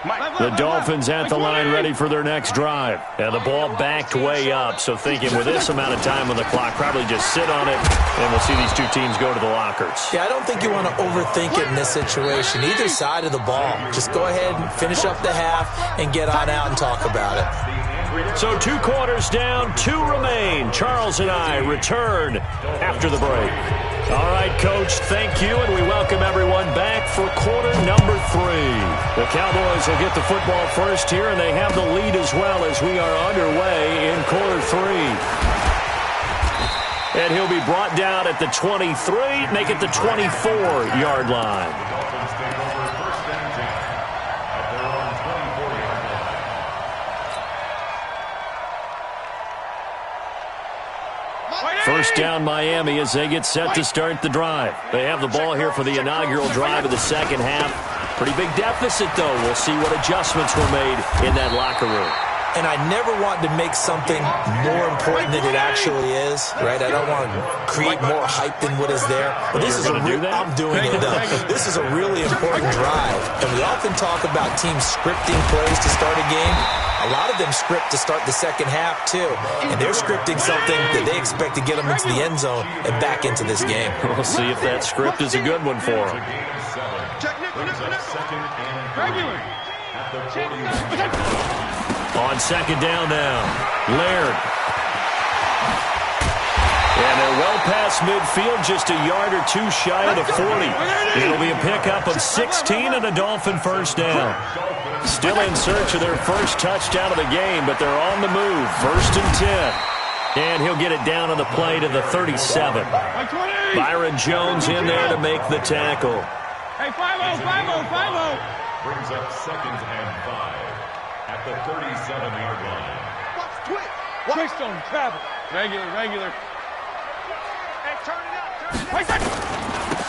The Dolphins at the line ready for their next drive. And the ball backed way up, so thinking with this amount of time on the clock, probably just sit on it, and we'll see these two teams go to the lockers. Yeah, I don't think you want to overthink it in this situation. Either side of the ball. Just go ahead and finish up the half and get on out and talk about it. So 2 quarters down, 2 remain. Charles and I return after the break. All right, Coach, thank you, and we welcome everyone back for quarter number 3. The Cowboys will get the football first here, and they have the lead as well as we are underway in quarter 3. And he'll be brought down at the 23, make it the 24-yard line. First down, Miami, as they get set to start the drive. They have the ball here for the inaugural drive of the second half. Pretty big deficit, though. We'll see what adjustments were made in that locker room. And I never want to make something more important than it actually is, right? I don't want to create more hype than what is there. But this is I'm doing it, though. This is a really important drive. And we often talk about teams scripting plays to start a game. A lot of them script to start the second half, too. And they're scripting something that they expect to get them into the end zone and back into this game. We'll see if that script is a good one for them. On second down now, Laird. And they're well past midfield, just a yard or 2 shy of the 40. It'll be a pickup of 16 and a Dolphin first down. Still in search of their first touchdown of the game, but they're on the move. First and 10. And he'll get it down on the play to the 37. Byron Jones in there to make the tackle. Hey, 5-0, 5-0, 5-0. Brings up second and 5 at the 37-yard line. Twist on travel. Regular. Hey, turn it up.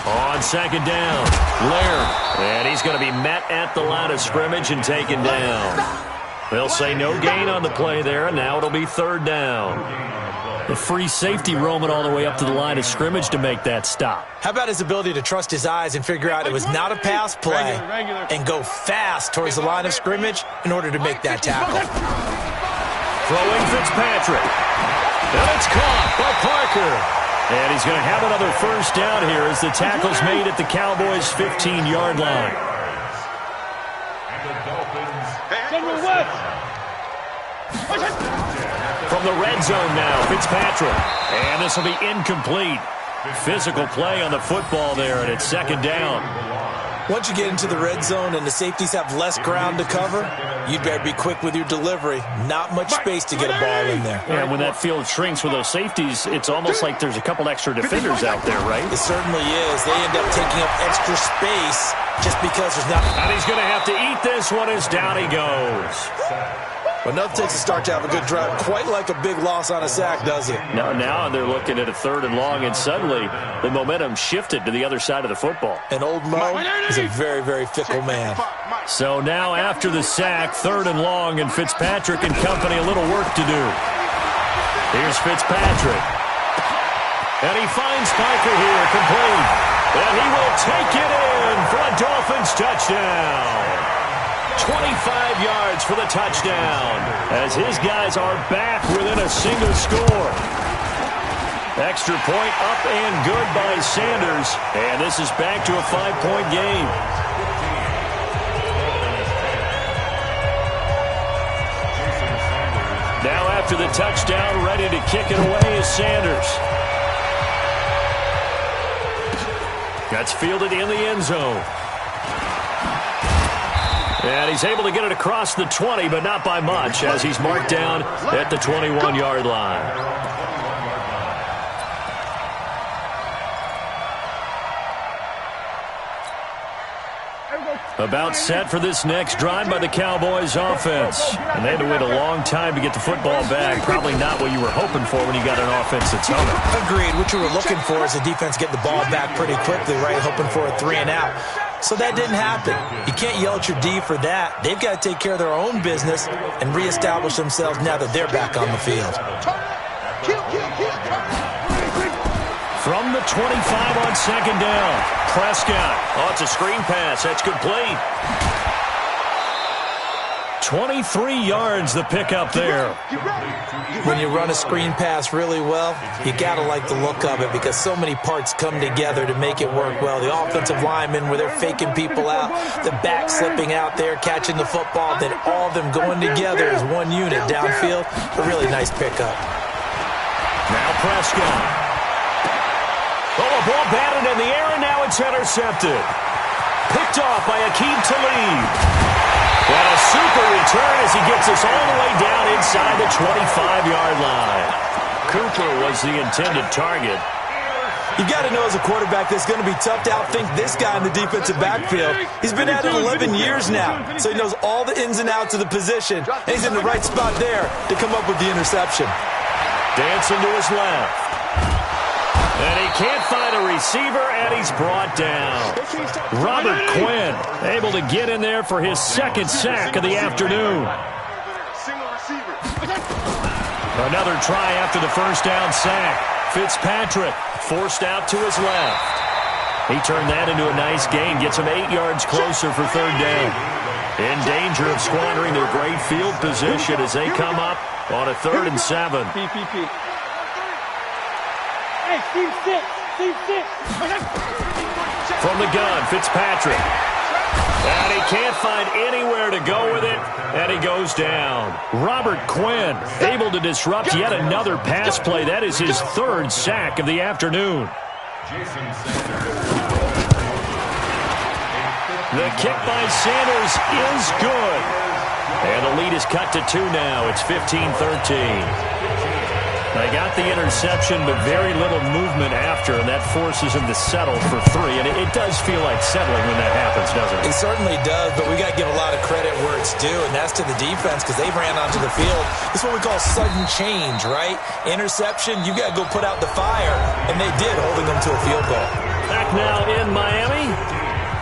On second down, Laird. And he's going to be met at the line of scrimmage and taken down. They'll say no gain on the play there, and now it'll be third down. The free safety roaming all the way up to the line of scrimmage to make that stop. How about his ability to trust his eyes and figure out it was not a pass play and go fast towards the line of scrimmage in order to make that tackle. Throwing Fitzpatrick. And it's caught by Parker. And he's going to have another first down here as the tackle's made at the Cowboys' 15-yard line. From the red zone now, Fitzpatrick. And this will be incomplete. Physical play on the football there, and it's second down. Once you get into the red zone and the safeties have less ground to cover, you'd better be quick with your delivery. Not much space to get a ball in there. Yeah, when that field shrinks with those safeties, it's almost like there's a couple extra defenders out there, right? It certainly is. They end up taking up extra space just because there's not... And he's going to have to eat this one as down he goes. But nothing takes a start to have a good drive. Quite like a big loss on a sack, does it? Now they're looking at a third and long, and suddenly the momentum shifted to the other side of the football. And old Mo is a very, very fickle man. So now after the sack, third and long, and Fitzpatrick and company a little work to do. Here's Fitzpatrick. And he finds Parker here, complete. And he will take it in for a Dolphins touchdown. 25 yards for the touchdown as his guys are back within a single score. Extra point up and good by Sanders, and this is back to a 5-point game. Now after the touchdown, ready to kick it away is Sanders. That's fielded in the end zone. And he's able to get it across the 20, but not by much, as he's marked down at the 21-yard line. About set for this next drive by the Cowboys offense. And they had to wait a long time to get the football back. Probably not what you were hoping for when you got an offense that's humming. Agreed. What you were looking for is the defense getting the ball back pretty quickly, right? Hoping for a 3 and out. So that didn't happen. You can't yell at your D for that. They've got to take care of their own business and reestablish themselves now that they're back on the field. From the 25 on second down, Prescott. Oh, it's a screen pass. That's complete. 23 yards the pickup there. When you run a screen pass really well, you got to like the look of it because so many parts come together to make it work well. The offensive linemen, where they're faking people out, the back slipping out there, catching the football, then all of them going together as one unit downfield. A really nice pickup. Now Prescott. Oh, a ball batted in the air, and now it's intercepted. Picked off by Aqib Talib. And a super return as he gets us all the way down inside the 25-yard line. Cooper was the intended target. You got to know as a quarterback that's going to be tough to outthink this guy in the defensive backfield. He's been at it 11 years now, so he knows all the ins and outs of the position, and he's in the right spot there to come up with the interception. Dancing to his left. And he can't find a receiver, and he's brought down. Robert Quinn able to get in there for his second sack of the afternoon. Another try after the first down sack. Fitzpatrick forced out to his left. He turned that into a nice gain, gets him 8 yards closer for third down. In danger of squandering their great field position as they come up on a 3rd and 7. Hey, Steve, sit. From the gun, Fitzpatrick. And he can't find anywhere to go with it, and he goes down. Robert Quinn able to disrupt yet another pass play. That is his 3rd sack of the afternoon. The kick by Sanders is good. And the lead is cut to 2 now. It's 15-13. They got the interception, but very little movement after, and that forces him to settle for 3. And it does feel like settling when that happens, doesn't it? It certainly does, but we got to give a lot of credit where it's due, and that's to the defense because they ran onto the field. This is what we call sudden change, right? Interception, you got to go put out the fire, and they did, holding them to a field goal. Back now in Miami.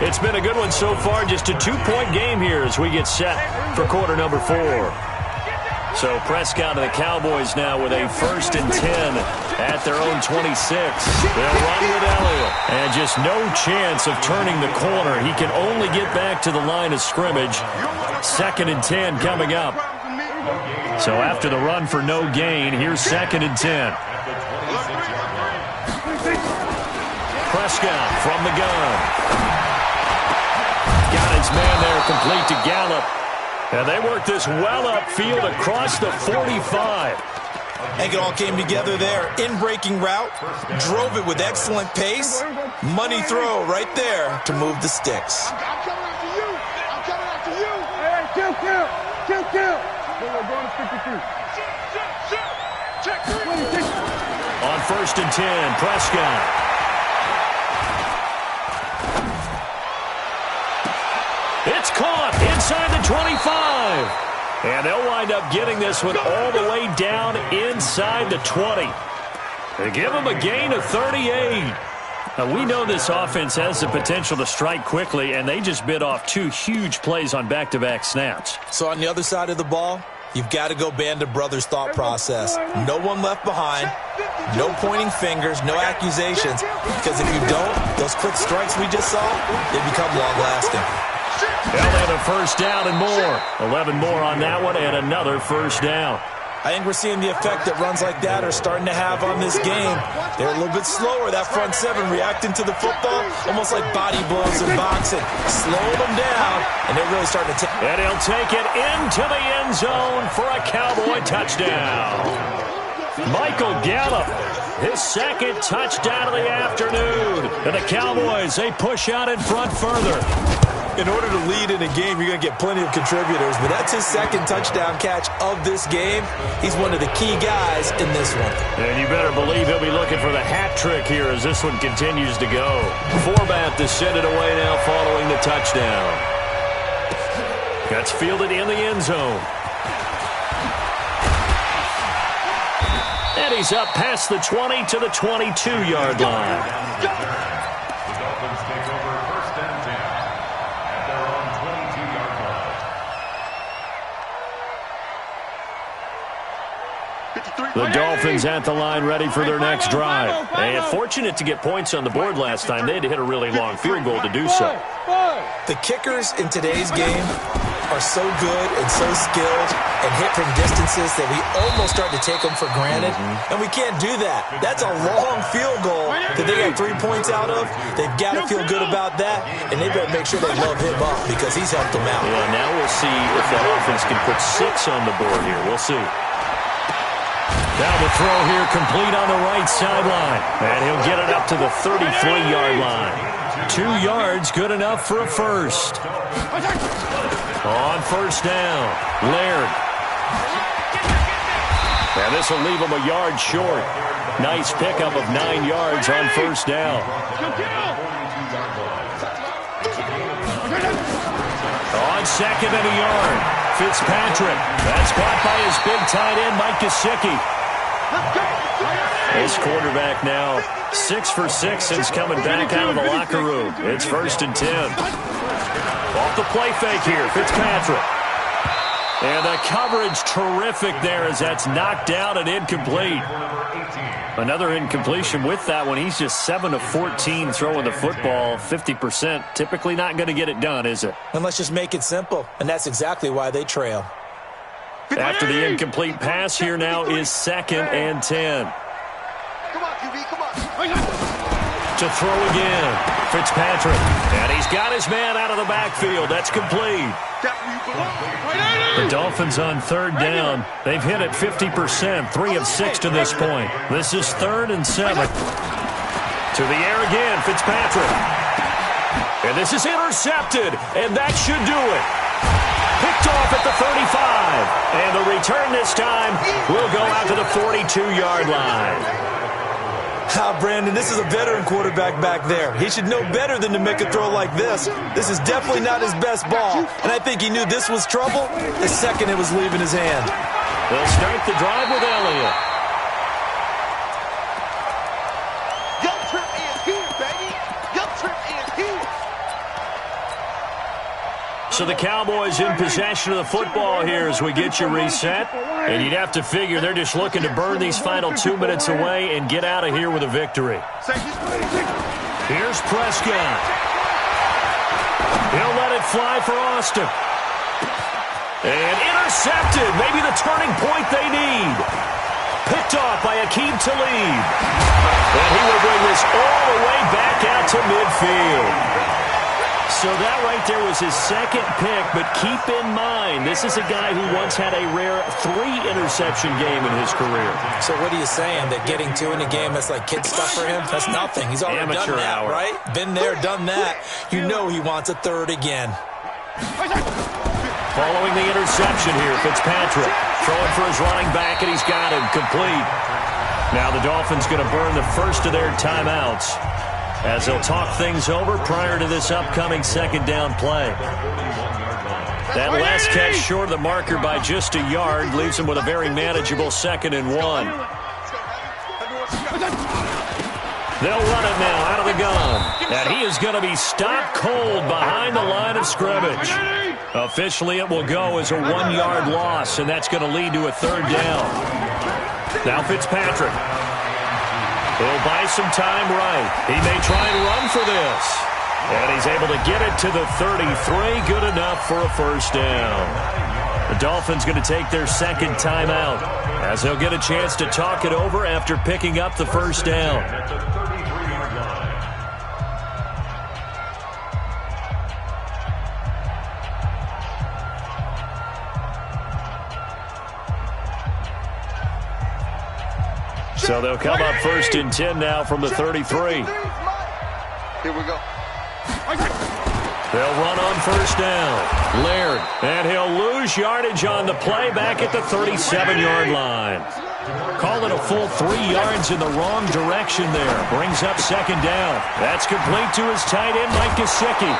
It's been a good one so far, just a 2-point game here as we get set for quarter number 4. So Prescott and the Cowboys now with a 1st and 10 at their own 26. They'll run with Elliott. And just no chance of turning the corner. He can only get back to the line of scrimmage. 2nd and 10 coming up. So after the run for no gain, here's 2nd and 10. Prescott from the gun. Got his man there complete to Gallup. And they work this well upfield across the 45. I think it all came together there. In-breaking route, drove it with excellent pace. Money throw right there to move the sticks. I'm coming after you. Hey, kill. We're going to 53. On 1st and 10, Prescott. It's caught inside the 25. And they'll wind up getting this one all the way down inside the 20. They give them a gain of 38. Now, we know this offense has the potential to strike quickly, and they just bit off 2 huge plays on back-to-back snaps. So on the other side of the ball, you've got to go band of brothers thought process. No one left behind. No pointing fingers, no accusations. Because if you don't, those quick strikes we just saw, they become long-lasting. They'll have a 1st down and more. 11 more on that one and another 1st down. I think we're seeing the effect that runs like that are starting to have on this game. They're a little bit slower, that front 7 reacting to the football, almost like body blows in boxing. Slow them down, and they're really starting to take. And he'll take it into the end zone for a Cowboy touchdown. Michael Gallup, his 2nd touchdown of the afternoon. And the Cowboys, they push out in front further. In order to lead in a game, you're going to get plenty of contributors, but that's his 2nd touchdown catch of this game. He's one of the key guys in this one. And you better believe he'll be looking for the hat trick here as this one continues to go. Forbat to send it away now following the touchdown. That's fielded in the end zone. And he's up past the 20 to the 22-yard line. The Dolphins at the line ready for their next drive. And fortunate to get points on the board last time. They had to hit a really long field goal to do so. The kickers in today's game are so good and so skilled and hit from distances that we almost start to take them for granted. And we can't do that. That's a long field goal that they got 3 points out of. They've got to feel good about that, and they better make sure they love him up because he's helped them out. Yeah, now we'll see if that offense can put 6 on the board here. We'll see. Now the throw here complete on the right sideline. And he'll get it up to the 33-yard line. 2 yards, good enough for a first. On first down, Laird. And this will leave him a yard short. Nice pickup of 9 yards on first down. On second and a yard, Fitzpatrick. That's caught by his big tight end, Mike Gesicki. This quarterback now 6 for 6 since coming back out of the locker room. It's 1st and 10. Off the play fake here, Fitzpatrick. And the coverage terrific there as that's knocked down and incomplete. Another incompletion with that one. He's just 7 of 14 throwing the football, 50%. Typically not going to get it done, is it? And let's just make it simple, and that's exactly why they trail. After the incomplete pass here now is 2nd and 10. Come on, QB, come on. To throw again, Fitzpatrick. And he's got his man out of the backfield. That's complete. The Dolphins on 3rd down. They've hit it 50%, 3 of 6 to this point. This is 3rd and 7. To the air again, Fitzpatrick. And this is intercepted, and that should do it. Picked off at the 35. And the return this time will go out to the 42-yard line. Brandon, this is a veteran quarterback back there. He should know better than to make a throw like this. This is definitely not his best ball, and I think he knew this was trouble the second it was leaving his hand. They'll start the drive with Elliott. Young Trip is here, baby. Young Trip is here. So the Cowboys in possession of the football here as we get you reset. And you'd have to figure they're just looking to burn these final 2 minutes away and get out of here with a victory. Here's Prescott. He'll let it fly for Austin. And intercepted. Maybe the turning point they need. Picked off by Aqib Talib. And he will bring this all the way back out to midfield. So that right there was his 2nd pick, but keep in mind, this is a guy who once had a rare 3-interception game in his career. So what are you saying, that getting 2 in a game, that's like kid stuff for him? That's nothing. He's already Amateur done that, hour. right? Been there, done that. You know he wants a 3rd again. Following the interception here, Fitzpatrick throwing for his running back, and he's got him complete. Now the Dolphins going to burn the first of their timeouts as they'll talk things over prior to this upcoming 2nd down play. That last catch short of the marker by just a yard leaves him with a very manageable 2nd and 1. They'll run it now out of the gun. And he is going to be stopped cold behind the line of scrimmage. Officially, it will go as a 1-yard loss, and that's going to lead to a 3rd down. Now Fitzpatrick. He'll buy some time right. He may try and run for this. And he's able to get it to the 33. Good enough for a 1st down. The Dolphins going to take their 2nd timeout as they'll get a chance to talk it over after picking up the 1st down. So they'll come up 1st and 10 now from the 33. Here we go. They'll run on 1st down. Laird, and he'll lose yardage on the play back at the 37-yard line. Call it a full 3 yards in the wrong direction there. Brings up 2nd down. That's complete to his tight end, Mike Gesicki.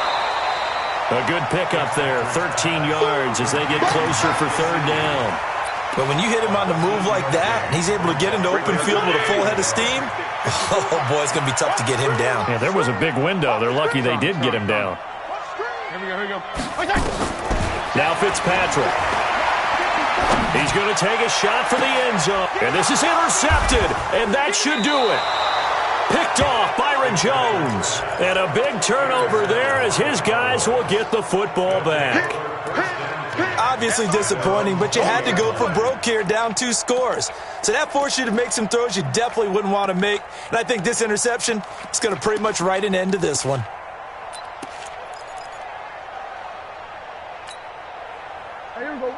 A good pickup there, 13 yards as they get closer for 3rd down. But when you hit him on the move like that, and he's able to get into open field with a full head of steam, oh, boy, it's going to be tough to get him down. Yeah, there was a big window. They're lucky they did get him down. Here we go. Now Fitzpatrick. He's going to take a shot for the end zone. And this is intercepted, and that should do it. Picked off Byron Jones. And a big turnover there as his guys will get the football back. Obviously disappointing, but you had to go for broke here, down 2 scores. So that forced you to make some throws you definitely wouldn't want to make. And I think this interception is going to pretty much write an end to this one.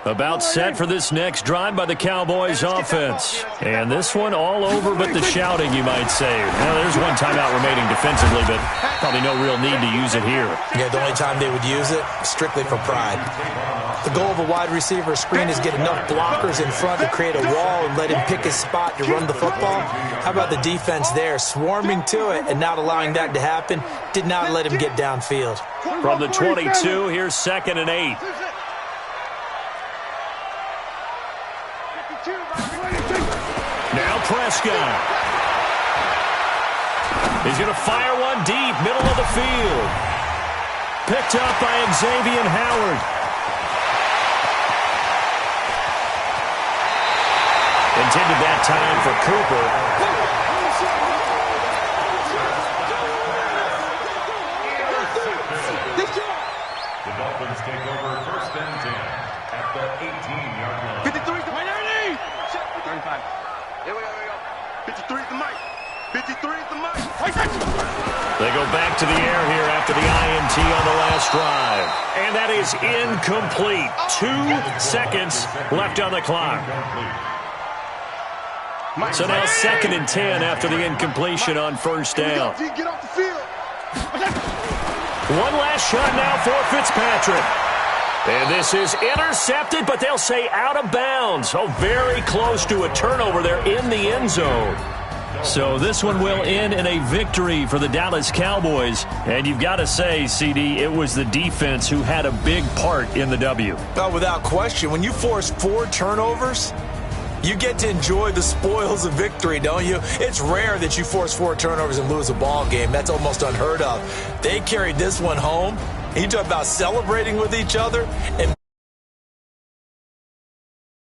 About set for this next drive by the Cowboys offense. And this one all over but the shouting, you might say. Now, there's one timeout remaining defensively, but probably no real need to use it here. Yeah, the only time they would use it, strictly for pride. The goal of a wide receiver screen is get enough blockers in front to create a wall and let him pick his spot to run the football. How about the defense there, swarming to it and not allowing that to happen? Did not let him get downfield. From the 22, here's 2nd and 8. Now Prescott. He's going to fire one deep, middle of the field. Picked up by Xavier Howard. Intended that time for Cooper. The Dolphins take over 1st and 10 at the 18-yard line. 53 to Miami. 35. Here we go. 53 is the mic. 53 is the mic. They go back to the air here after the INT on the last drive. And that is incomplete. 2 seconds left on the clock. So now 2nd and 10 after the incompletion on 1st down. Get off the field. One last shot now for Fitzpatrick. And this is intercepted, but they'll say out of bounds. Oh, very close to a turnover there in the end zone. So this one will end in a victory for the Dallas Cowboys. And you've got to say, CD, it was the defense who had a big part in the W. Oh, without question. When you force 4 turnovers, you get to enjoy the spoils of victory, don't you? It's rare that you force 4 turnovers and lose a ball game. That's almost unheard of. They carried this one home. You talk about celebrating with each other and